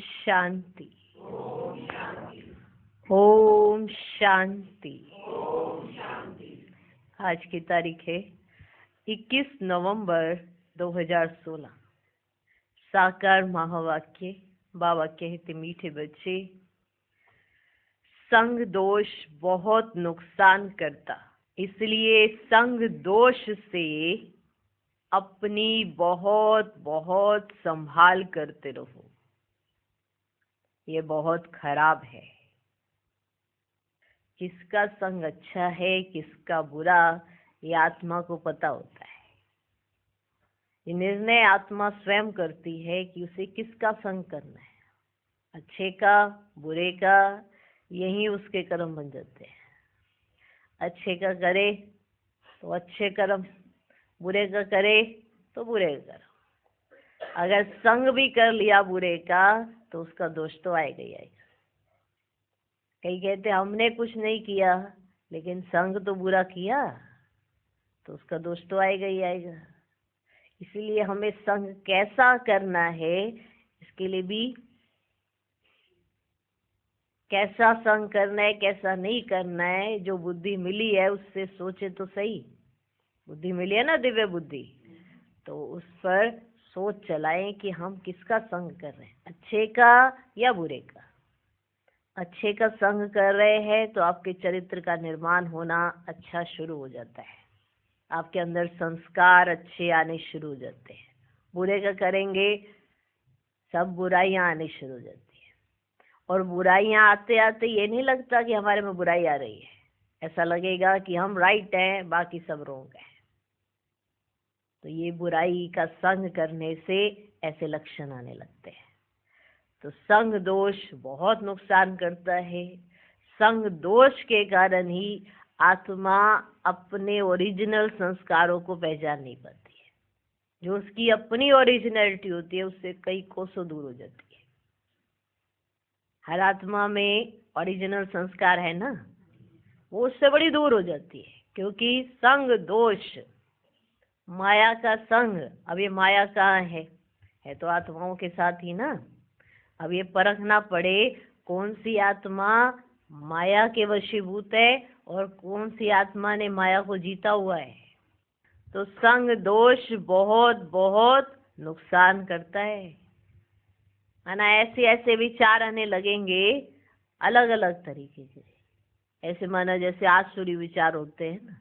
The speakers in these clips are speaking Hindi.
शांति। ओम शांति। आज की तारीख है 21 नवंबर 2016। साकार महावाक्य। बाबा कहते मीठे बच्चे, संग दोष बहुत नुकसान करता, इसलिए संग दोष से अपनी बहुत बहुत संभाल करते रहो। ये बहुत खराब है। किसका संग अच्छा है, किसका बुरा, ये आत्मा को पता होता है। ये निर्णय आत्मा स्वयं करती है कि उसे किसका संग करना है। अच्छे का, बुरे का, यही उसके कर्म बन जाते हैं। अच्छे का करे तो अच्छे कर्म, बुरे का करे तो बुरे कर्म। अगर संग भी कर लिया बुरे का तो उसका दोष तो आएगा ही आएगा। कई कहते हमने कुछ नहीं किया, लेकिन संग तो बुरा किया तो उसका दोष तो आएगा ही आएगा। इसलिए हमें संग कैसा करना है, इसके लिए भी कैसा संग करना है, कैसा नहीं करना है, जो बुद्धि मिली है उससे सोचे तो सही। बुद्धि मिली है ना, दिव्य बुद्धि, तो उस पर सोच चलाएं कि हम किसका संग कर रहे हैं, अच्छे का या बुरे का। अच्छे का संग कर रहे हैं तो आपके चरित्र का निर्माण होना अच्छा शुरू हो जाता है। आपके अंदर संस्कार अच्छे आने शुरू हो जाते हैं। बुरे का करेंगे सब बुराइयां आने शुरू हो जाती है। और बुराइयां आते आते ये नहीं लगता कि हमारे में बुराई आ रही है, ऐसा लगेगा कि हम राइट हैं, बाकी सब रॉन्ग हैं। तो ये बुराई का संग करने से ऐसे लक्षण आने लगते हैं। तो संग दोष बहुत नुकसान करता है। संग दोष के कारण ही आत्मा अपने ओरिजिनल संस्कारों को पहचान नहीं पाती है। जो उसकी अपनी ओरिजिनलिटी होती है उससे कई कोसों दूर हो जाती है। हर आत्मा में ओरिजिनल संस्कार है ना, वो उससे बड़ी दूर हो जाती है। क्योंकि संग दोष, माया का संग, अब ये माया कहाँ है तो आत्माओं के साथ ही ना। अब ये परखना पड़े कौन सी आत्मा माया के वशीभूत है और कौन सी आत्मा ने माया को जीता हुआ है। तो संग दोष बहुत बहुत नुकसान करता है ना। ऐसे ऐसे विचार आने लगेंगे अलग अलग तरीके के। ऐसे माना जैसे आसुरी विचार होते हैं ना,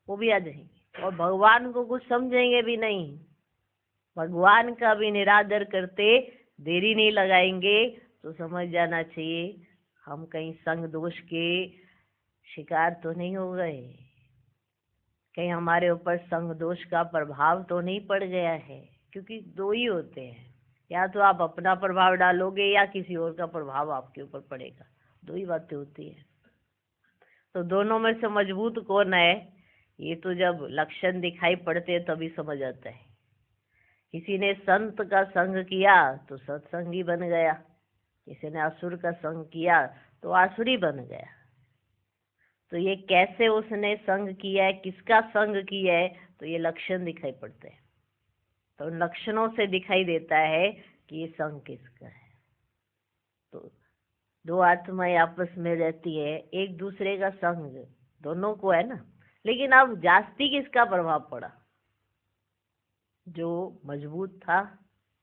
वो भी आ जाएंगे और भगवान को कुछ समझेंगे भी नहीं। भगवान का भी निरादर करते देरी नहीं लगाएंगे तो समझ जाना चाहिए हम कहीं संग दोष के शिकार तो नहीं हो गए, कहीं हमारे ऊपर संग दोष का प्रभाव तो नहीं पड़ गया है। क्योंकि दो ही होते हैं, या तो आप अपना प्रभाव डालोगे या किसी और का प्रभाव आपके ऊपर पड़ेगा। दो ही बातें होती है। तो दोनों में से मजबूत कौन है, ये तो जब लक्षण दिखाई पड़ते हैं तभी समझ आता है। किसी ने संत का संग किया तो सत्संगी बन गया, किसी ने असुर का संग किया तो आसुरी बन गया। तो ये कैसे उसने संग किया है, किसका संग किया है, तो ये लक्षण दिखाई पड़ते हैं। तो उन लक्षणों से दिखाई देता है कि ये संग किसका है। तो दो आत्माएं आपस में रहती है, एक दूसरे का संग दोनों को है ना। लेकिन अब जास्ती किसका प्रभाव पड़ा, जो मजबूत था,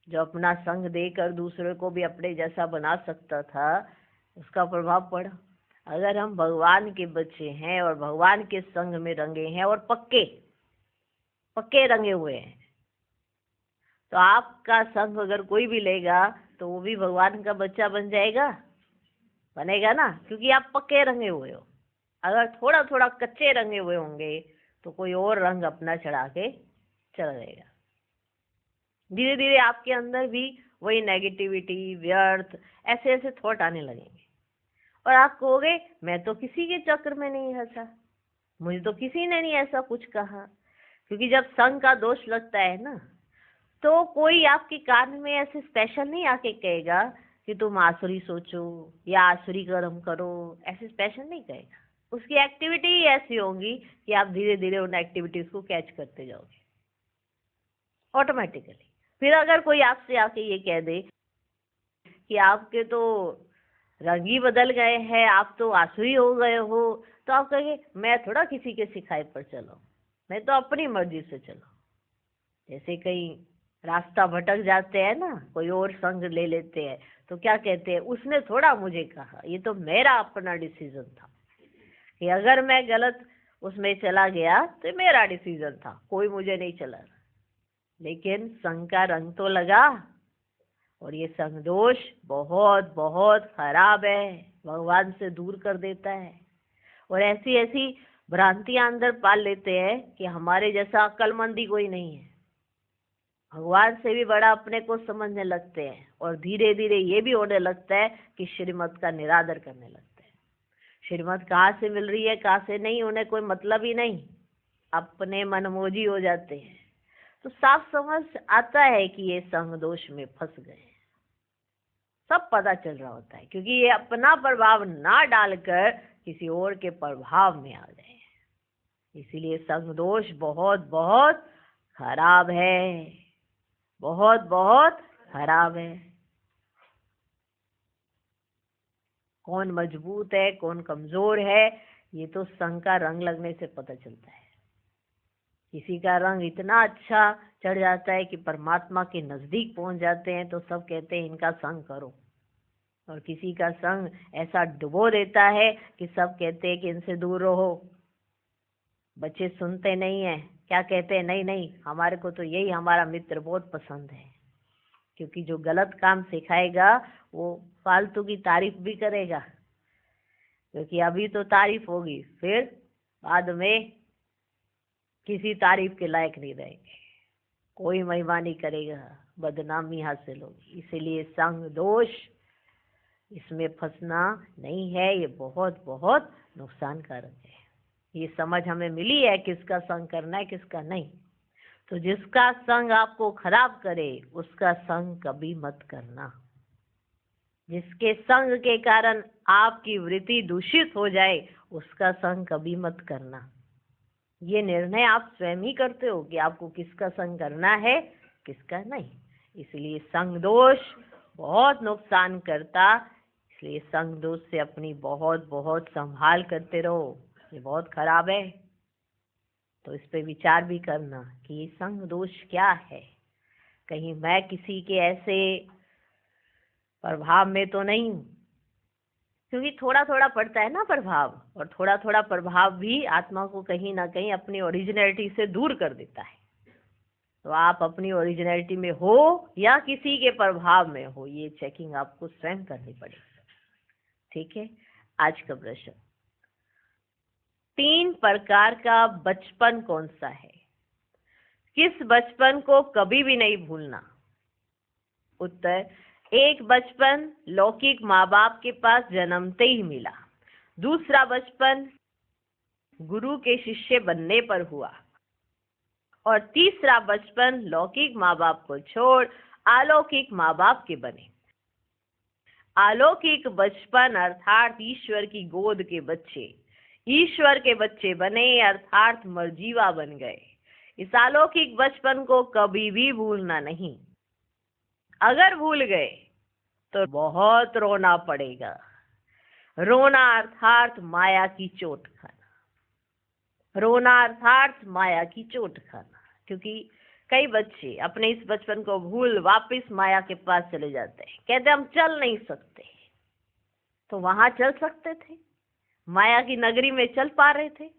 जो अपना संग देकर दूसरे को भी अपने जैसा बना सकता था, उसका प्रभाव पड़ा। अगर हम भगवान के बच्चे हैं और भगवान के संग में रंगे हैं और पक्के पक्के रंगे हुए हैं, तो आपका संग अगर कोई भी लेगा तो वो भी भगवान का बच्चा बन जाएगा, बनेगा ना, क्योंकि आप पक्के रंगे हुए हो। अगर थोड़ा थोड़ा कच्चे रंगे हुए होंगे तो कोई और रंग अपना चढ़ा के चला जाएगा। धीरे धीरे आपके अंदर भी वही नेगेटिविटी, व्यर्थ, ऐसे ऐसे थॉट आने लगेंगे और आप कहोगे मैं तो किसी के चक्कर में नहीं फंसा, मुझे तो किसी ने नहीं ऐसा कुछ कहा। क्योंकि जब संग का दोष लगता है ना, तो कोई आपके कान में ऐसे स्पेशल नहीं आके कहेगा कि तुम आसुरी सोचो या आसुरी कर्म करो, ऐसे स्पेशल नहीं कहेगा। उसकी एक्टिविटी ही ऐसी होगी कि आप धीरे धीरे उन एक्टिविटीज को कैच करते जाओगे ऑटोमेटिकली। फिर अगर कोई आपसे आके ये कह दे कि आपके तो रंग ही बदल गए हैं, आप तो आंसुई हो गए हो, तो आप कहेंगे मैं थोड़ा किसी के सिखाए पर चलो, मैं तो अपनी मर्जी से चलो। जैसे कहीं रास्ता भटक जाते हैं ना, कोई और संग ले लेते हैं, तो क्या कहते हैं, उसने थोड़ा मुझे कहा, ये तो मेरा अपना डिसीजन था कि अगर मैं गलत उसमें चला गया तो मेरा डिसीजन था, कोई मुझे नहीं चला। लेकिन संग का रंग तो लगा, और ये संग दोष बहुत बहुत खराब है, भगवान से दूर कर देता है। और ऐसी ऐसी भ्रांतियां अंदर पाल लेते हैं कि हमारे जैसा अक्लमंदी कोई नहीं है, भगवान से भी बड़ा अपने को समझने लगते हैं, और धीरे धीरे ये भी होने लगता है कि श्रीमत का निरादर करने लगते हैं। श्रीमत कहाँ से मिल रही है कहाँ से नहीं, उन्हें कोई मतलब ही नहीं, अपने मनमोजी हो जाते हैं। तो साफ समझ आता है कि ये संग दोष में फंस गए, सब पता चल रहा होता है, क्योंकि ये अपना प्रभाव ना डालकर किसी और के प्रभाव में आ गए हैं। इसीलिए संग दोष बहुत बहुत खराब है, बहुत बहुत खराब है। कौन मजबूत है कौन कमजोर है, ये तो संग का रंग लगने से पता चलता है। किसी का रंग इतना अच्छा चढ़ जाता है कि परमात्मा के नजदीक पहुंच जाते हैं, तो सब कहते हैं इनका संग करो। और किसी का संग ऐसा डुबो देता है कि सब कहते हैं कि इनसे दूर रहो। बच्चे सुनते नहीं है, क्या कहते हैं, नहीं नहीं हमारे को तो यही हमारा मित्र बहुत पसंद है, क्योंकि जो गलत काम सिखाएगा वो फालतू की तारीफ भी करेगा, क्योंकि अभी तो तारीफ होगी, फिर बाद में किसी तारीफ के लायक नहीं रहेंगे, कोई महिमा नहीं करेगा, बदनामी हासिल होगी। इसीलिए संग दोष इसमें फंसना नहीं है, ये बहुत बहुत नुकसानकारक है। ये समझ हमें मिली है किसका संग करना है किसका नहीं। तो जिसका संग आपको खराब करे उसका संग कभी मत करना। जिसके संग के कारण आपकी वृत्ति दूषित हो जाए उसका संग कभी मत करना। ये निर्णय आप स्वयं ही करते हो कि आपको किसका संग करना है किसका नहीं। इसलिए संग दोष बहुत नुकसान करता, इसलिए संग दोष से अपनी बहुत बहुत संभाल करते रहो, ये बहुत खराब है। तो इस पे विचार भी करना कि ये संग दोष क्या है, कहीं मैं किसी के ऐसे प्रभाव में तो नहीं हूँ, क्योंकि थोड़ा थोड़ा पड़ता है ना प्रभाव, और थोड़ा थोड़ा प्रभाव भी आत्मा को कहीं ना कहीं अपनी ओरिजिनलिटी से दूर कर देता है। तो आप अपनी ओरिजिनलिटी में हो या किसी के प्रभाव में हो, ये चेकिंग आपको स्वयं करनी पड़ेगी। ठीक है। आज का प्रश्न, 3 प्रकार का बचपन कौन सा है? किस बचपन को कभी भी नहीं भूलना? उत्तर, एक बचपन लौकिक माँ बाप के पास जन्मते ही मिला, दूसरा बचपन गुरु के शिष्य बनने पर हुआ, और तीसरा बचपन लौकिक माँ बाप को छोड़ अलौकिक माँ बाप के बने। अलौकिक बचपन अर्थात ईश्वर की गोद के बच्चे ईश्वर के बच्चे बने, अर्थात मर्जीवा बन गए। इस अलौकिक बचपन को कभी भी भूलना नहीं। अगर भूल गए तो बहुत रोना पड़ेगा। रोना अर्थात माया की चोट खाना, रोना अर्थात माया की चोट खाना। क्योंकि कई बच्चे अपने इस बचपन को भूल वापस माया के पास चले जाते हैं, कहते हम चल नहीं सकते। तो वहां चल सकते थे, माया की नगरी में चल पा रहे थे,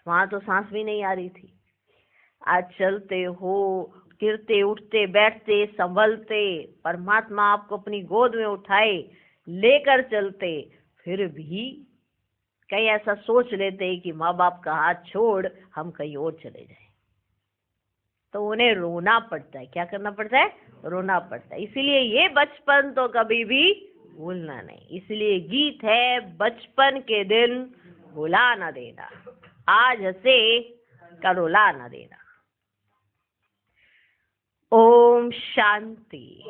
वहां तो सांस भी नहीं आ रही थी। आज चलते हो, गिरते उठते बैठते संभलते, परमात्मा आपको अपनी गोद में उठाए लेकर चलते, फिर भी कई ऐसा सोच लेते हैं कि माँ बाप का हाथ छोड़ हम कहीं और चले जाएं। तो उन्हें रोना पड़ता है। क्या करना पड़ता है? रोना पड़ता है। इसीलिए ये बचपन तो कभी भी भूलना नहीं। इसलिए गीत है, बचपन के दिन भुला ना देना, आज हंसे कल रुला ना देना। ओम शांति।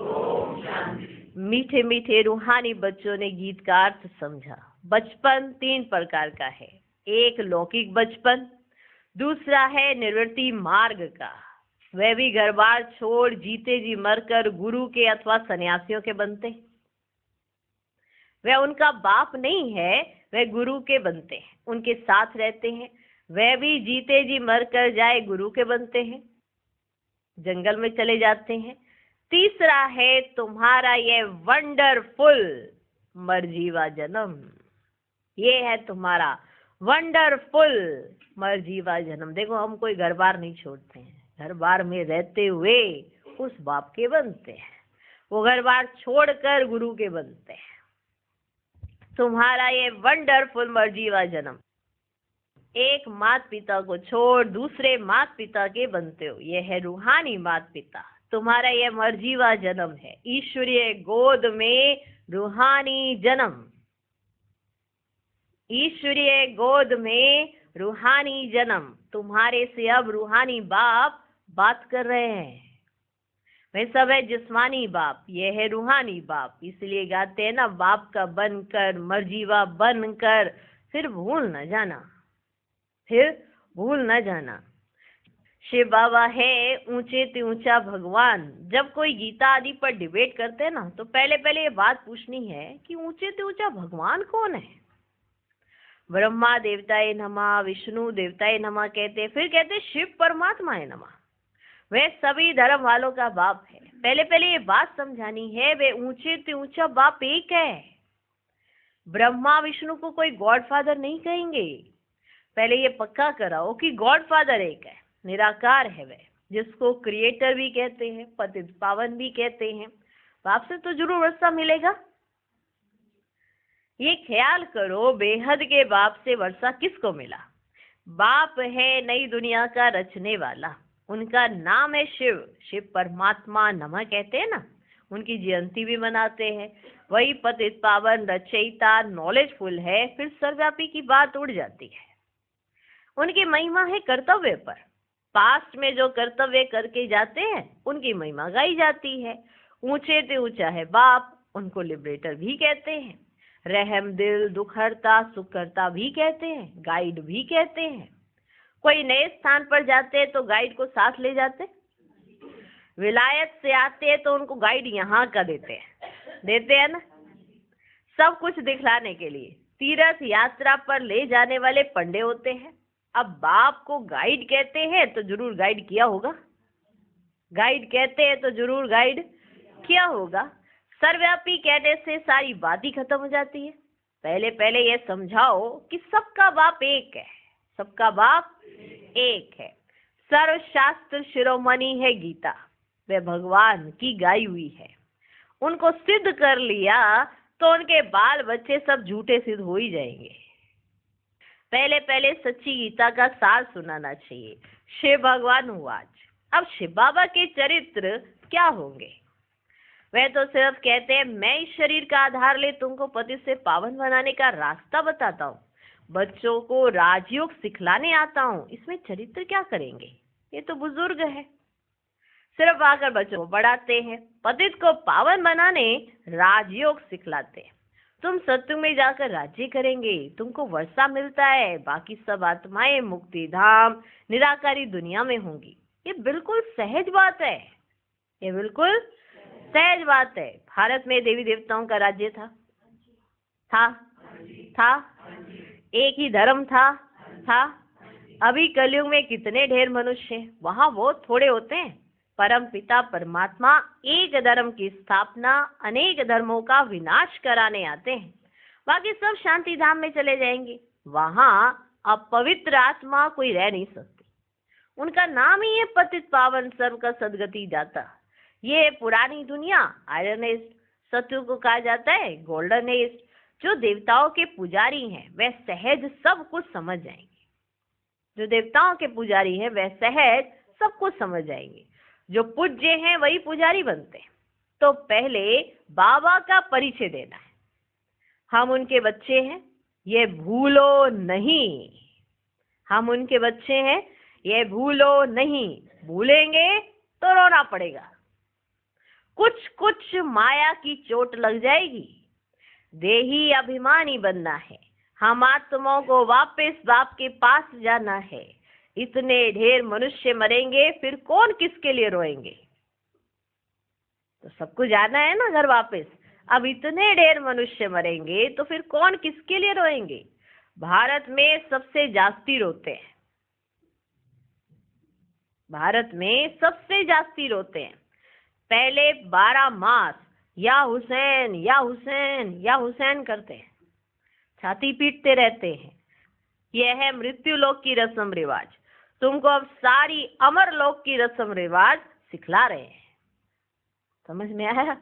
मीठे मीठे रूहानी बच्चों ने गीत का अर्थ समझा। बचपन 3 प्रकार का है, एक लौकिक बचपन, दूसरा है निवृत्ति मार्ग का, वे भी घर बार छोड़ जीते जी मरकर गुरु के अथवा सन्यासियों के बनते हैं। वे उनका बाप नहीं है, वे गुरु के बनते हैं, उनके साथ रहते हैं। वे भी जीते जी मरकर जाए गुरु के बनते हैं, जंगल में चले जाते हैं। तीसरा है तुम्हारा ये वंडरफुल मरजीवा जन्म। ये है तुम्हारा वंडरफुल मरजीवा जन्म। देखो, हम कोई घर बार नहीं छोड़ते हैं, घर बार में रहते हुए उस बाप के बनते हैं, वो घर बार छोड़कर गुरु के बनते हैं। तुम्हारा ये वंडरफुल मरजीवा जन्म, एक माता पिता को छोड़ दूसरे माता पिता के बनते हो। ये है रूहानी माता पिता। तुम्हारा ये मरजीवा जन्म है, ईश्वरीय गोद में रूहानी जन्म, ईश्वरीय गोद में रूहानी जन्म। तुम्हारे से अब रूहानी बाप बात कर रहे हैं। वे सब है जिस्मानी बाप, ये है रूहानी बाप। इसलिए गाते हैं ना, बाप का बनकर मरजीवा बनकर फिर भूल न जाना, फिर भूल न जाना। शिव बाबा है ऊंचे से ऊंचा भगवान। जब कोई गीता आदि पर डिबेट करते हैं ना, तो पहले पहले ये बात पूछनी है कि ऊंचे से ऊंचा भगवान कौन है। ब्रह्मा देवताए नमः, विष्णु देवताए नमः कहते, फिर कहते शिव परमात्माए नमः। वे सभी धर्म वालों का बाप है। पहले पहले ये बात समझानी है, वे ऊंचे से ऊंचा बाप एक है। ब्रह्मा विष्णु को कोई गॉडफादर नहीं कहेंगे। पहले ये पक्का कराओ कि गॉडफादर एक है, निराकार है वे, जिसको क्रिएटर भी कहते हैं, पतित पावन भी कहते हैं। बाप से तो जरूर वर्षा मिलेगा। ये ख्याल करो, बेहद के बाप से वर्षा किसको मिला? बाप है नई दुनिया का रचने वाला, उनका नाम है शिव। शिव परमात्मा नमः कहते हैं ना, उनकी जयंती भी मनाते हैं। वही पतित पावन रचयिता नॉलेजफुल है, फिर सर्वव्यापी की बात उड़ जाती है। उनकी महिमा है कर्तव्य पर। पास्ट में जो कर्तव्य करके जाते हैं उनकी महिमा गाई जाती है। ऊंचे से ऊंचा है बाप, उनको लिबरेटर भी कहते हैं, रहम दिल, दुख हरता, सुख करता भी कहते हैं, गाइड भी कहते हैं। कोई नए स्थान पर जाते हैं तो गाइड को साथ ले जाते, विलायत से आते हैं तो उनको गाइड यहाँ का देते हैं ना, सब कुछ दिखलाने के लिए। तीर्थ यात्रा पर ले जाने वाले पंडे होते हैं। अब बाप को गाइड कहते हैं तो जरूर गाइड किया होगा, गाइड कहते हैं तो जरूर गाइड किया होगा। सर्वव्यापी कहने से सारी बात ही खत्म हो जाती है। पहले पहले ये समझाओ कि सबका बाप एक है, सबका बाप एक है। सर्वशास्त्र शिरोमणि है गीता, वे भगवान की गाई हुई है। उनको सिद्ध कर लिया तो उनके बाल बच्चे सब झूठे सिद्ध हो ही जाएंगे। पहले पहले सच्ची गीता का सार सुनाना चाहिए। शिव भगवान हुआ। अब शिव बाबा के चरित्र क्या होंगे? वह तो सिर्फ कहते हैं मैं इस शरीर का आधार ले तुमको पति से पावन बनाने का रास्ता बताता हूँ, बच्चों को राजयोग सिखलाने आता हूँ। इसमें चरित्र क्या करेंगे? ये तो बुजुर्ग है, सिर्फ आकर बच्चों को बढ़ाते हैं, पतित को पावन बनाने राजयोग सिखलाते हैं। तुम सत्युग में जाकर राज्य करेंगे, तुमको वर्षा मिलता है, बाकी सब आत्माएं मुक्ति धाम निराकारी दुनिया में होंगी। ये बिल्कुल सहज बात है, ये बिल्कुल सहज बात है। भारत में देवी देवताओं का राज्य था, एक ही धर्म था। अभी कलयुग में कितने ढेर मनुष्य हैं, वहाँ बहुत थोड़े होते हैं। परम पिता परमात्मा एक धर्म की स्थापना, अनेक धर्मों का विनाश कराने आते हैं। बाकी सब शांति धाम में चले जाएंगे, वहाँ अपवित्र आत्मा कोई रह नहीं सकती। उनका नाम ही है पतित पावन सर्व का सदगति दाता। ये पुरानी दुनिया आयरन एज, सत्युग को कहा जाता है गोल्डन एज। जो देवताओं के पुजारी हैं वह सहज सब कुछ समझ जाएंगे, जो देवताओं के पुजारी हैं वह सहज सब कुछ समझ जाएंगे। जो पूज्य हैं वही पुजारी बनते हैं। तो पहले बाबा का परिचय देना है, हम उनके बच्चे हैं ये भूलो नहीं, हम उनके बच्चे हैं ये भूलो नहीं। भूलेंगे तो रोना पड़ेगा, कुछ कुछ माया की चोट लग जाएगी। देही अभिमानी बनना है, हम आत्माओं को वापस बाप के पास जाना है। इतने ढेर मनुष्य मरेंगे, फिर कौन किसके लिए रोएंगे? तो सबको जाना है ना घर वापस। अब इतने ढेर मनुष्य मरेंगे तो फिर कौन किसके लिए रोएंगे? भारत में सबसे जास्ती रोते हैं, भारत में सबसे जास्ती रोते हैं। पहले 12 मास या हुसैन या हुसैन या हुसैन करते हैं, छाती पीटते रहते हैं। यह है मृत्यु लोक की रस्म रिवाज। तुमको अब सारी अमर लोक की रस्म रिवाज सिखला रहे हैं। समझ में आया?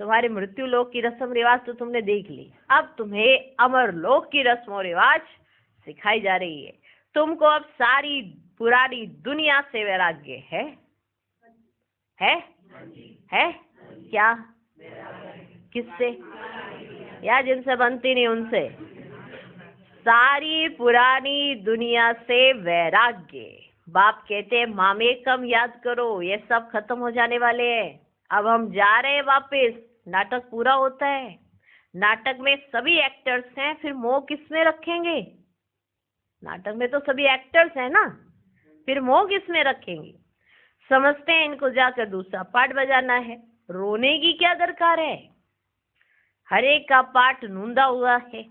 तुम्हारे मृत्यु लोक की रस्म रिवाज तो तुमने देख ली, अब तुम्हें अमर लोक की रस्म रिवाज सिखाई जा रही है। तुमको अब सारी पुरानी दुनिया से वैराग्य है? है क्या? किससे? या जिनसे बनती नहीं उनसे? सारी पुरानी दुनिया से वैराग्य। बाप कहते हैं मामेकम याद करो, ये सब खत्म हो जाने वाले हैं। अब हम जा रहे हैं वापस, नाटक पूरा होता है। नाटक में सभी एक्टर्स हैं, फिर मोह किसमें रखेंगे? नाटक में तो सभी एक्टर्स हैं ना, फिर मोह किसमें रखेंगे? समझते हैं इनको जाकर दूसरा पार्ट बजाना है। रोने की क्या दरकार है? हर एक का पार्ट नूंदा हुआ है।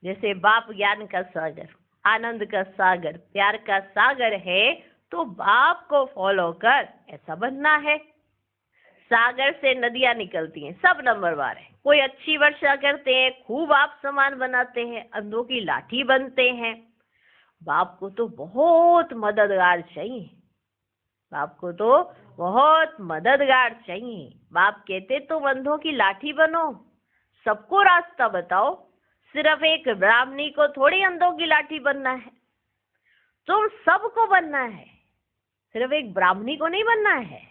जैसे बाप ज्ञान का सागर, आनंद का सागर, प्यार का सागर है, तो बाप को फॉलो कर ऐसा बनना है। सागर से नदियां निकलती हैं, सब नंबरवार है। कोई अच्छी वर्षा करते हैं, खूब आप समान बनाते हैं, अंधों की लाठी बनते हैं। बाप को तो बहुत मददगार चाहिए, बाप को तो बहुत मददगार चाहिए। बाप कहते तुम अंधों की लाठी बनो, सबको रास्ता बताओ। सिर्फ एक ब्राह्मणी को थोड़ी अंधों की लाठी बनना है, तुम सबको बनना है, सिर्फ एक ब्राह्मणी को नहीं बनना है।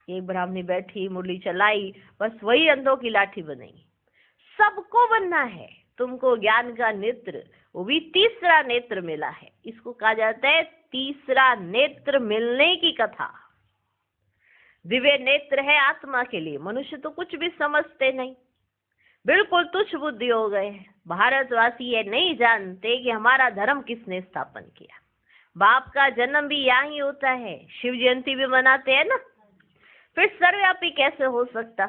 एक ब्राह्मणी बैठी मुरली चलाई, बस वही अंधों की लाठी बनेगी। सबको बनना है। तुमको ज्ञान का नेत्र, वो भी तीसरा नेत्र मिला है। इसको कहा जाता है तीसरा नेत्र मिलने की कथा। दिव्य नेत्र है आत्मा के लिए। मनुष्य तो कुछ भी समझते नहीं, बिल्कुल तुच्छ बुद्धि हो गए। भारतवासी ये नहीं जानते कि हमारा धर्म किसने स्थापन किया। बाप का जन्म भी यहाँ ही होता है, शिव जयंती भी मनाते हैं ना, फिर सर्वव्यापी कैसे हो सकता?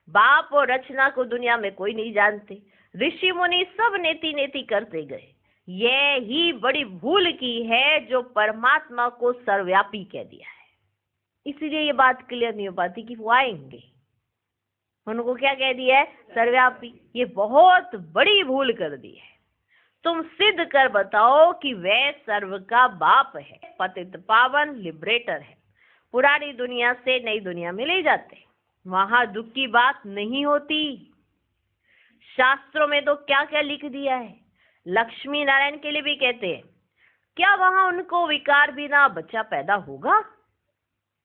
बाप और रचना को दुनिया में कोई नहीं जानते। ऋषि मुनि सब नेति नेति करते गए। ये ही बड़ी भूल की है जो परमात्मा को सर्वव्यापी कह दिया है। इसीलिए ये बात क्लियर नहीं हो पाती कि वो आएंगे। उनको क्या कह दिया है? सर्वव्यापी। ये बहुत बड़ी भूल कर दी है। तुम सिद्ध कर बताओ कि वह सर्व का बाप है, पतित पावन लिबरेटर है। पुरानी दुनिया से नई दुनिया में ले जाते, वहां दुख की बात नहीं होती। शास्त्रों में तो क्या क्या लिख दिया है। लक्ष्मी नारायण के लिए भी कहते हैं, क्या वहां उनको विकार बिना बच्चा पैदा होगा?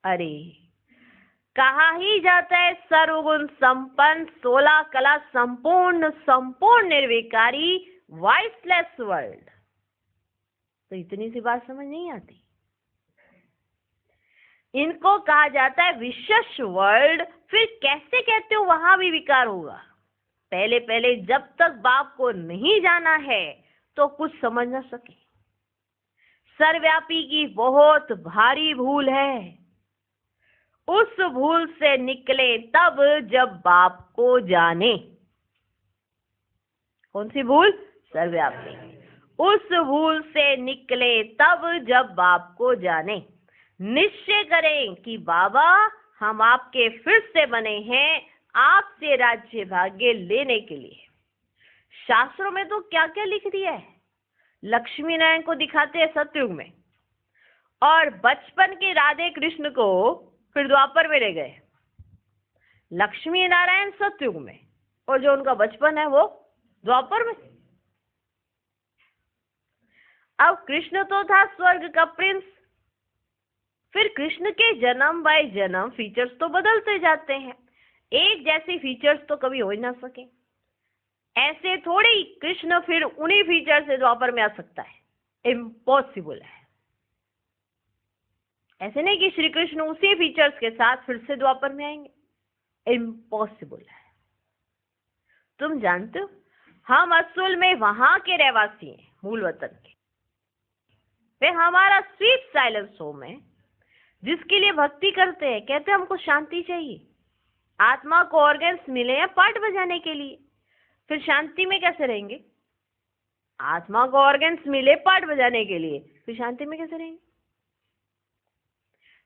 अरे कहा ही जाता है सर्वगुण संपन्न, 16 कला संपूर्ण, संपूर्ण निर्विकारी, वॉइसलेस वर्ल्ड। तो इतनी सी बात समझ नहीं आती। इनको कहा जाता है विशेष वर्ल्ड। फिर कैसे कहते हो वहां भी विकार होगा? पहले पहले जब तक बाप को नहीं जाना है तो कुछ समझ ना सके। सर्वव्यापी की बहुत भारी भूल है। उस भूल से निकले तब जब बाप को जाने। कौन सी भूल? सर्वव्यापी। उस भूल से निकले तब जब बाप को जाने। निश्चय करें कि बाबा हम आपके फिर से बने हैं, आपसे राज्य भाग्य लेने के लिए। शास्त्रों में तो क्या क्या लिख दिया है। लक्ष्मी नारायण को दिखाते हैं सतयुग में, और बचपन के राधे कृष्ण को फिर द्वापर में ले गए। लक्ष्मी नारायण सतयुग में, और जो उनका बचपन है वो द्वापर में। अब कृष्ण तो था स्वर्ग का प्रिंस। फिर कृष्ण के जन्म बाय जन्म फीचर्स तो बदलते जाते हैं। एक जैसे फीचर्स तो कभी हो ही ना सके। ऐसे थोड़ी कृष्ण फिर उन्हीं फीचर से द्वापर में आ सकता है, इम्पॉसिबल है। ऐसे नहीं कि श्री कृष्ण उसी फीचर्स के साथ फिर से द्वापर में आएंगे, इम्पॉसिबल है। तुम जानते हो हम असल में वहां के रहवासी हैं, मूल वतन के। फिर हमारा स्वीट साइलेंस होम है, जिसके लिए भक्ति करते हैं, कहते हैं हमको शांति चाहिए। आत्मा को ऑर्गन्स मिले हैं पार्ट बजाने के लिए, फिर शांति में कैसे रहेंगे? आत्मा को ऑर्गन्स मिले पार्ट बजाने के लिए, फिर शांति में कैसे रहेंगे?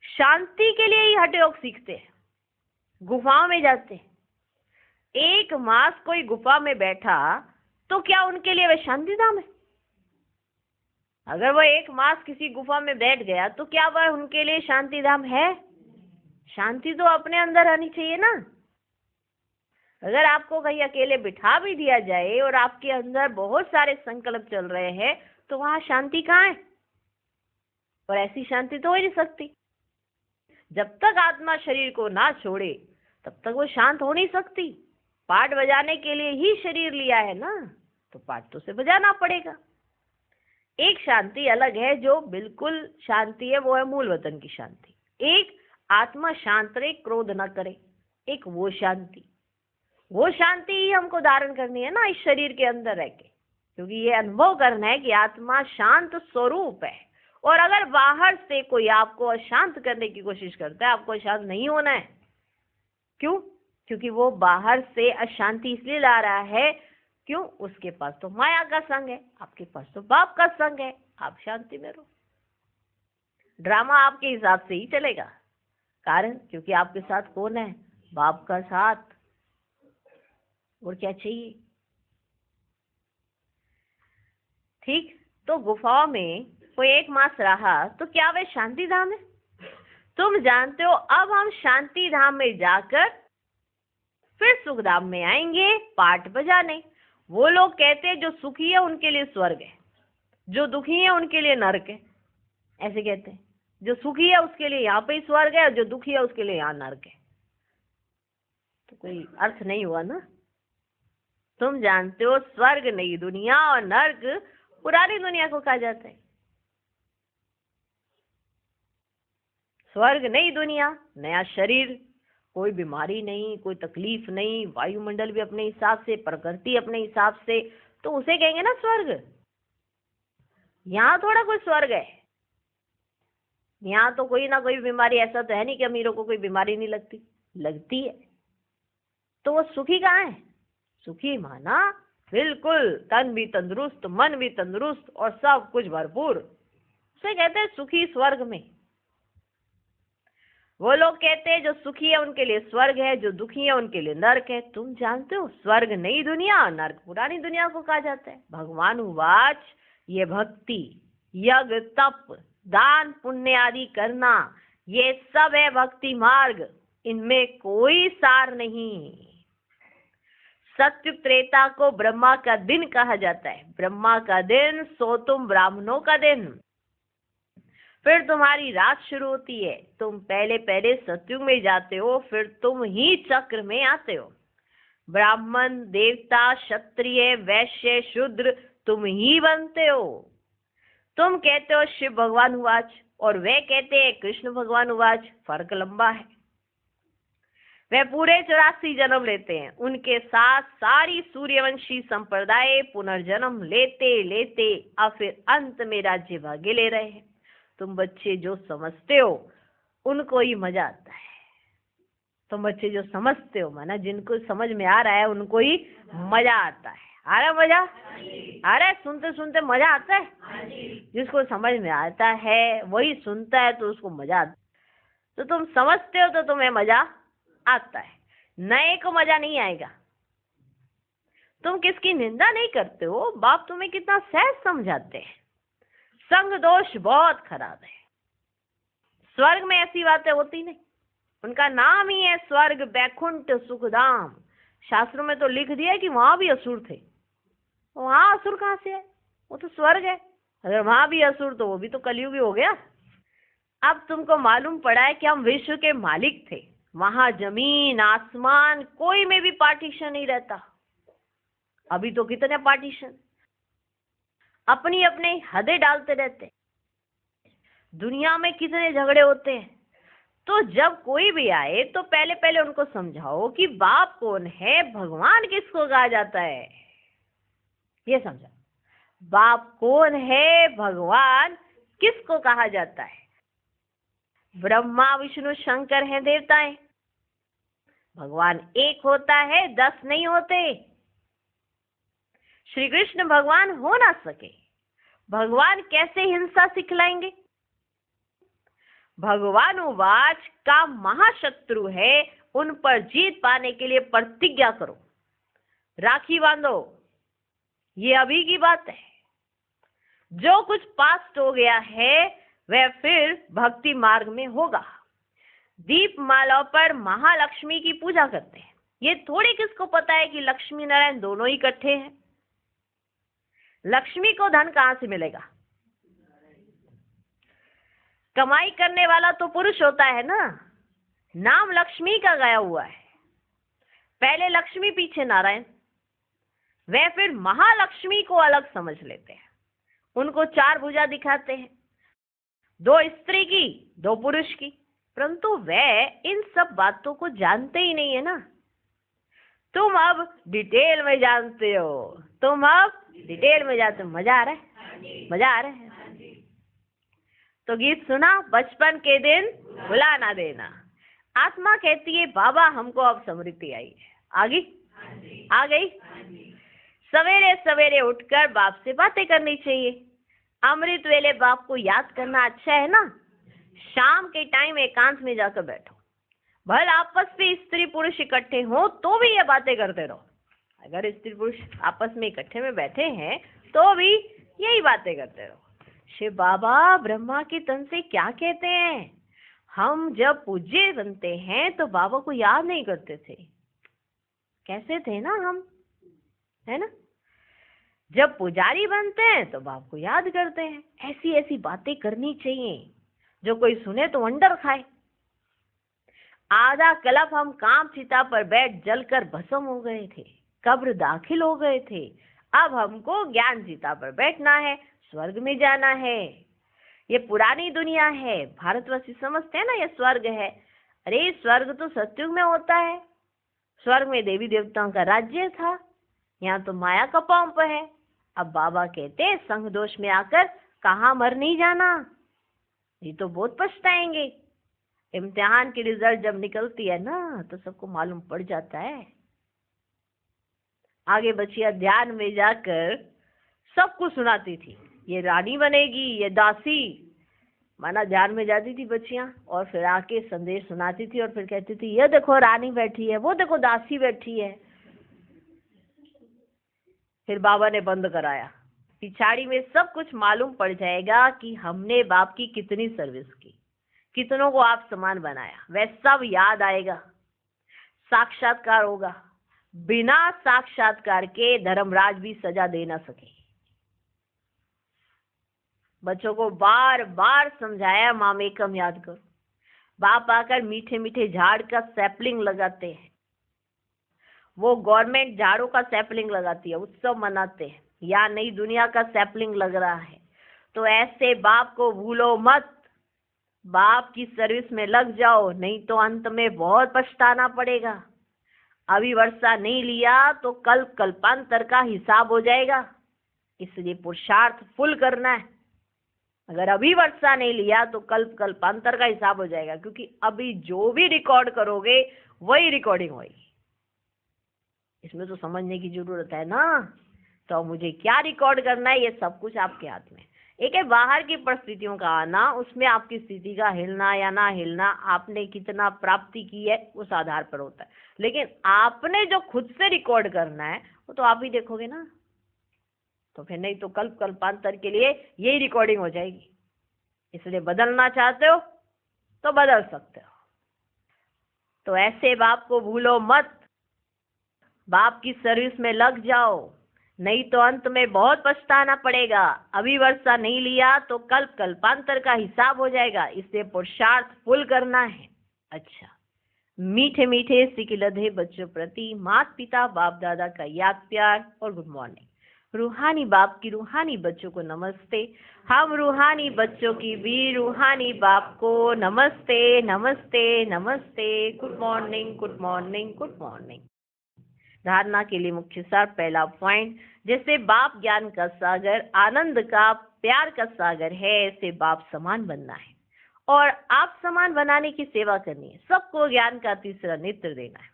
शांति के लिए ही हठ योग सीखते हैं, गुफाओं में जाते हैं। एक मास कोई गुफा में बैठा तो क्या उनके लिए वह शांति धाम है? अगर वह एक मास किसी गुफा में बैठ गया तो क्या वह उनके लिए शांति धाम है? शांति तो अपने अंदर आनी चाहिए ना। अगर आपको कहीं अकेले बिठा भी दिया जाए और आपके अंदर बहुत सारे संकल्प चल रहे हैं तो वहां शांति कहाँ है? और ऐसी शांति तो हो ही नहीं सकती। जब तक आत्मा शरीर को ना छोड़े तब तक वो शांत हो नहीं सकती। पाठ बजाने के लिए ही शरीर लिया है ना, तो पाठ तो उसे बजाना पड़ेगा। एक शांति अलग है जो बिल्कुल शांति है, वो है मूल वतन की शांति। एक आत्मा शांत रहे, क्रोध न करे, एक वो शांति। वो शांति ही हमको धारण करनी है ना इस शरीर के अंदर रह के, क्योंकि ये अनुभव करना है कि आत्मा शांत स्वरूप है। और अगर बाहर से कोई आपको अशांत करने की कोशिश करता है, आपको शांत नहीं होना है। क्यों? क्योंकि वो बाहर से अशांति इसलिए ला रहा है, क्यों? उसके पास तो माया का संग है, आपके पास तो बाप का संग है। आप शांति में रहो, ड्रामा आपके हिसाब से ही चलेगा। कारण क्योंकि आपके साथ कौन है? बाप का साथ। और क्या चाहिए? ठीक। तो गुफाओं में कोई एक मास रहा तो क्या वह शांति धाम है? तुम जानते हो अब हम शांति धाम में जाकर फिर सुख धाम में आएंगे पाठ बजाने। वो लोग कहते हैं जो सुखी है उनके लिए स्वर्ग है, जो दुखी है उनके लिए नरक है। ऐसे कहते हैं, जो सुखी है उसके लिए यहाँ पे ही स्वर्ग है और जो दुखी है उसके लिए यहाँ नरक है। तो कोई अर्थ नहीं हुआ ना। तुम जानते हो स्वर्ग नई दुनिया और नरक पुरानी दुनिया को कहा जाता है। स्वर्ग नई दुनिया, नया शरीर, कोई बीमारी नहीं, कोई तकलीफ नहीं, वायुमंडल भी अपने हिसाब से, प्रकृति अपने हिसाब से, तो उसे कहेंगे ना स्वर्ग। यहाँ थोड़ा कोई स्वर्ग है। यहाँ तो कोई ना कोई बीमारी, ऐसा तो है नहीं कि अमीरों को कोई बीमारी नहीं लगती, लगती है। तो वो सुखी कहाँ है? सुखी माना बिल्कुल तन भी तंदुरुस्त, मन भी तंदुरुस्त और सब कुछ भरपूर, उसे कहते हैं सुखी स्वर्ग में। वो लोग कहते हैं जो सुखी है उनके लिए स्वर्ग है, जो दुखी है उनके लिए नरक है। तुम जानते हो स्वर्ग नई दुनिया, नरक पुरानी दुनिया को कहा जाता है। भगवान उवाच, ये भक्ति, यज्ञ, तप, दान, पुण्य आदि करना, ये सब है भक्ति मार्ग, इनमें कोई सार नहीं। सत्युग त्रेता को ब्रह्मा का दिन कहा जाता है। ब्रह्मा का दिन सो तुम ब्राह्मणों का दिन। फिर तुम्हारी रात शुरू होती है। तुम पहले पहले सत्युग में जाते हो, फिर तुम ही चक्र में आते हो। ब्राह्मण, देवता, क्षत्रिय, वैश्य, शूद्र तुम ही बनते हो। तुम कहते हो शिव भगवान उवाच और वे कहते हैं कृष्ण भगवान उवाच। फर्क लंबा है। वे पूरे 84 जन्म लेते हैं। उनके साथ सारी सूर्यवंशी संप्रदाय पुनर्जन्म लेते लेते अब फिर अंत में राज्य भाग्य ले रहे हैं। तुम बच्चे जो समझते हो उनको ही मजा आता है। तुम बच्चे जो समझते हो, माना जिनको समझ में आ रहा है उनको ही मजा आता है। आ रहा मजा? आ रहा है? सुनते सुनते मजा आता है। जिसको समझ में आता है वही सुनता है तो उसको मजा आता है। तो तुम समझते हो तो तुम्हें मजा आता है, नए को मजा नहीं आएगा। तुम किसकी निंदा नहीं करते हो, बाप तुम्हें कितना सहज समझाते हैं। संग दोष बहुत खराब है। स्वर्ग में ऐसी बातें होती नहीं। उनका नाम ही है स्वर्ग, बैकुंठ, सुखधाम। शास्त्रों में तो लिख दिया कि वहां भी असुर थे। वहां असुर कहाँ से है? वो तो स्वर्ग है। अगर वहां भी असुर तो वो भी तो कलयुग ही हो गया। अब तुमको मालूम पड़ा है कि हम विश्व के मालिक थे। वहां जमीन आसमान कोई में भी पार्टीशन नहीं रहता। अभी तो कितने पार्टीशन, अपनी अपने हदें डालते रहते। दुनिया में कितने झगड़े होते हैं। तो जब कोई भी आए तो पहले पहले उनको समझाओ कि बाप कौन है, भगवान किसको कहा जाता है, ये समझाओ। बाप कौन है, भगवान किसको कहा जाता है? ब्रह्मा विष्णु शंकर हैं देवताएं। भगवान एक होता है, 10 नहीं होते। श्री कृष्ण भगवान हो ना सके, भगवान कैसे हिंसा सिखलाएंगे? भगवान उवाच का महाशत्रु है, उन पर जीत पाने के लिए प्रतिज्ञा करो, राखी बांधो। ये अभी की बात है। जो कुछ पास्ट हो गया है वह फिर भक्ति मार्ग में होगा। दीप माला पर महालक्ष्मी की पूजा करते हैं। ये थोड़ी किसको पता है कि लक्ष्मी नारायण दोनों ही इकट्ठे हैं। लक्ष्मी को धन कहां से मिलेगा? कमाई करने वाला तो पुरुष होता है ना। नाम लक्ष्मी का गया हुआ है, पहले लक्ष्मी पीछे नारायण। वे फिर महालक्ष्मी को अलग समझ लेते हैं, उनको 4 भुजा दिखाते हैं, 2 स्त्री की 2 पुरुष की, परंतु वे इन सब बातों को जानते ही नहीं है ना। तुम अब डिटेल में जानते हो, तुम अब डिटेल में जानते हो। मजा आ रहा है? मजा आ रहा है? तो गीत सुना, बचपन के दिन भुला ना देना। आत्मा कहती है बाबा हमको अब स्मृति आई है। आ गई? सवेरे सवेरे उठकर बाप से बातें करनी चाहिए। अमृत वेले बाप को याद करना अच्छा है ना। शाम के टाइम एकांत में जाकर बैठो, भले आपस में स्त्री पुरुष इकट्ठे हो तो भी ये बातें करते रहो। अगर स्त्री पुरुष आपस में इकट्ठे में बैठे हैं तो भी यही बातें करते रहो। शिव बाबा ब्रह्मा के तन से क्या कहते हैं? हम जब पूज्य बनते हैं तो बाबा को याद नहीं करते थे। कैसे थे ना हम, है ना? जब पुजारी बनते हैं तो बाप को याद करते हैं। ऐसी ऐसी बातें करनी चाहिए जो कोई सुने तो वंडर खाए। आधा कल्प हम काम चिता पर बैठ जलकर भस्म हो गए थे, कब्र दाखिल हो गए थे। अब हमको ज्ञान चिता पर बैठना है, स्वर्ग में जाना है। ये पुरानी दुनिया है, भारतवासी समझते हैं ना ये स्वर्ग है। अरे स्वर्ग तो सतयुग में होता है। स्वर्ग में देवी देवताओं का राज्य था, यहाँ तो माया का पंप है। अब बाबा कहते हैं संग दोष में आकर कहाँ मर नहीं जाना, ये तो बहुत पछताएंगे। इम्तिहान की रिजल्ट जब निकलती है ना तो सबको मालूम पड़ जाता है। आगे बचिया ध्यान में जाकर सबको सुनाती थी, ये रानी बनेगी, ये दासी। माना ध्यान में जाती थी बच्चियां और फिर आके संदेश सुनाती थी और फिर कहती थी ये देखो रानी बैठी है, वो देखो दासी बैठी है। फिर बाबा ने बंद कराया। पिछाड़ी में सब कुछ मालूम पड़ जाएगा कि हमने बाप की कितनी सर्विस की, कितनों को आप समान बनाया। वह सब याद आएगा, साक्षात्कार होगा। बिना साक्षात्कार के धर्मराज भी सजा दे ना सके। बच्चों को बार बार समझाया मामेकम याद करो। बाप आकर मीठे मीठे झाड़ का सैपलिंग लगाते हैं। वो गवर्नमेंट झाड़ों का सैपलिंग लगाती है, उत्सव मनाते हैं। या नई दुनिया का सैपलिंग लग रहा है। तो ऐसे बाप को भूलो मत, बाप की सर्विस में लग जाओ, नहीं तो अंत में बहुत पछताना पड़ेगा। अभी वर्षा नहीं लिया तो कल कल्पांतर का हिसाब हो जाएगा, इसलिए पुरुषार्थ फुल करना है। अगर अभी वर्षा नहीं लिया तो कल कल्पांतर का हिसाब हो जाएगा, क्योंकि अभी जो भी रिकॉर्ड करोगे वही रिकॉर्डिंग होगी। इसमें तो समझने की जरूरत है ना। तो मुझे क्या रिकॉर्ड करना है, ये सब कुछ आपके हाथ में। एक है बाहर की परिस्थितियों का आना, उसमें आपकी स्थिति का हिलना या ना हिलना, आपने कितना प्राप्ति की है उस आधार पर होता है। लेकिन आपने जो खुद से रिकॉर्ड करना है वो तो आप ही देखोगे ना। तो फिर नहीं तो कल्पांतर के लिए यही रिकॉर्डिंग हो जाएगी। इसलिए बदलना चाहते हो तो बदल सकते हो। तो ऐसे बाप को भूलो मत, बाप की सर्विस में लग जाओ, नहीं तो अंत में बहुत पछताना पड़ेगा। अभी वर्षा नहीं लिया तो कल कल्पांतर का हिसाब हो जाएगा, इसलिए पुरुषार्थ फुल करना है। अच्छा, मीठे मीठे सिकिलधे बच्चों प्रति माता पिता बाप दादा का याद प्यार और गुड मॉर्निंग। रूहानी बाप की रूहानी बच्चों को नमस्ते। हम रूहानी बच्चों की भी रूहानी बाप को नमस्ते नमस्ते नमस्ते। Good morning good morning good morning. धारणा के लिए मुख्य सार। पहला पॉइंट, जैसे बाप ज्ञान का सागर, आनंद का प्यार का सागर है, ऐसे बाप समान बनना है और आप समान बनाने की सेवा करनी है। सबको ज्ञान का तीसरा नेत्र देना है।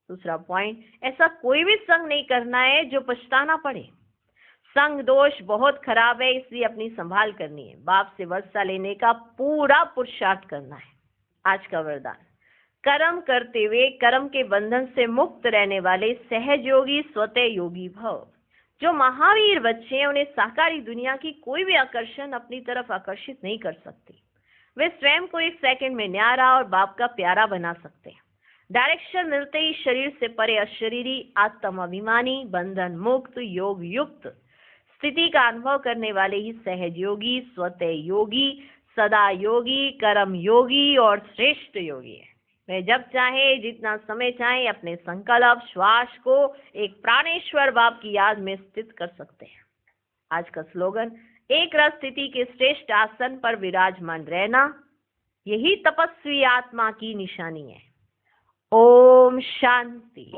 दूसरा पॉइंट, ऐसा कोई भी संग नहीं करना है जो पछताना पड़े। संग दोष बहुत खराब है, इसलिए अपनी संभाल करनी है। बाप से वर्षा लेने का पूरा पुरुषार्थ करना है। आज का वरदान, कर्म करते हुए कर्म के बंधन से मुक्त रहने वाले सहज योगी स्वतः योगी भव। जो महावीर बच्चे हैं उन्हें साकारी दुनिया की कोई भी आकर्षण अपनी तरफ आकर्षित नहीं कर सकती। वे स्वयं को एक सेकंड में न्यारा और बाप का प्यारा बना सकते हैं। डायरेक्शन मिलते ही शरीर से परे अशरीरी, आत्म अभिमानी, बंधन मुक्त, योग युक्त स्थिति का अनुभव करने वाले ही सहज योगी, स्वतः योगी, सदा योगी, कर्म योगी और श्रेष्ठ योगी है। वे जब चाहे, जितना समय चाहे, अपने संकल्प श्वास को एक प्राणेश्वर बाप की याद में स्थित कर सकते हैं। आज का स्लोगन, एक रस स्थिति के श्रेष्ठ आसन पर विराजमान रहना, यही तपस्वी आत्मा की निशानी है। ओम शांति।